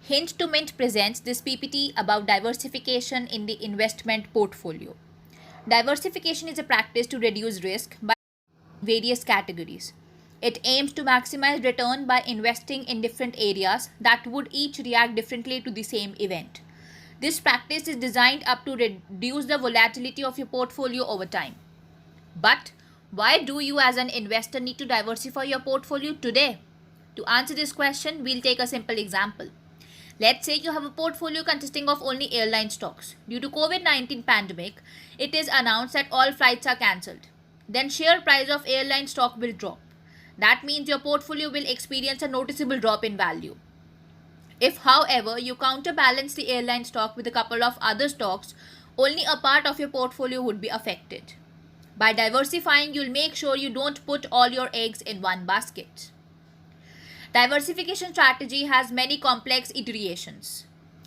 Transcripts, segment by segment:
Hint to Mint presents this PPT about diversification in the investment portfolio. Diversification is a practice to reduce risk by various categories. It aims to maximize return by investing in different areas that would each react differently to the same event. This practice is designed up to reduce the volatility of your portfolio over time. But why do you as an investor need to diversify your portfolio today? To answer this question, we'll take a simple example. Let's say you have a portfolio consisting of only airline stocks. Due to COVID-19 pandemic, it is announced that all flights are cancelled. Then share price of airline stock will drop. That means your portfolio will experience a noticeable drop in value. If, however, you counterbalance the airline stock with a couple of other stocks, only a part of your portfolio would be affected. By diversifying, you'll make sure you don't put all your eggs in one basket. Diversification strategy has many complex iterations,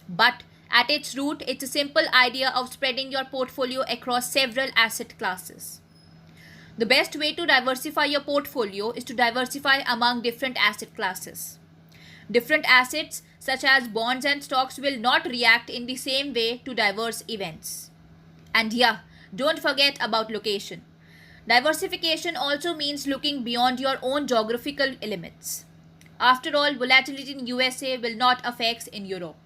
but at its root, it's a simple idea of spreading your portfolio across several asset classes. The best way to diversify your portfolio is to diversify among different asset classes. Different assets, such as bonds and stocks, will not react in the same way to diverse events. And yeah, don't forget about location. Diversification also means looking beyond your own geographical limits. After all, volatility in USA will not affect in Europe.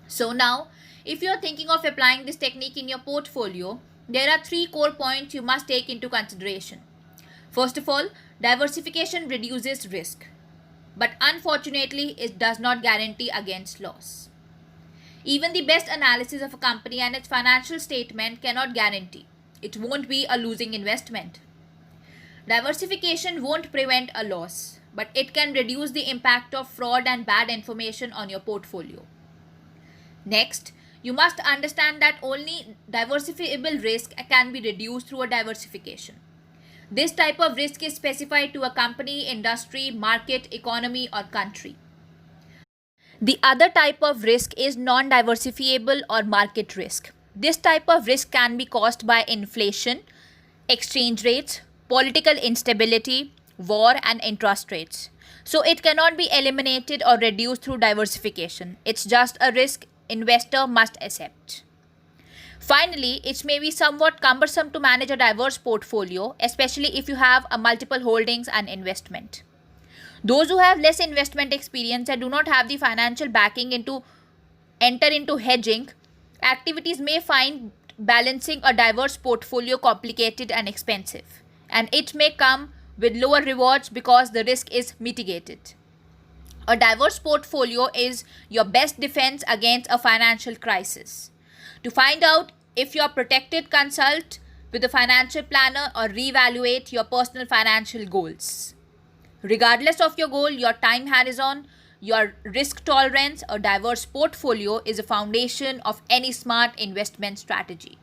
So now, if you are thinking of applying this technique in your portfolio, there are 3 core points you must take into consideration. First of all, diversification reduces risk, but unfortunately, it does not guarantee against loss. Even the best analysis of a company and its financial statement cannot guarantee it won't be a losing investment. Diversification won't prevent a loss, but it can reduce the impact of fraud and bad information on your portfolio. Next, you must understand that only diversifiable risk can be reduced through a diversification. This type of risk is specified to a company, industry, market, economy, or country. The other type of risk is non-diversifiable or market risk. This type of risk can be caused by inflation, exchange rates, political instability, war, and interest rates. So it cannot be eliminated or reduced through diversification. It's just a risk investor must accept. Finally, it may be somewhat cumbersome to manage a diverse portfolio, especially if you have a multiple holdings and investment. Those who have less investment experience and do not have the financial backing to enter into hedging activities may find balancing a diverse portfolio complicated and expensive, and it may come with lower rewards because the risk is mitigated. A diverse portfolio is your best defense against a financial crisis. To find out if you are protected, consult with a financial planner or reevaluate your personal financial goals. Regardless of your goal, your time horizon, your risk tolerance, a diverse portfolio is a foundation of any smart investment strategy.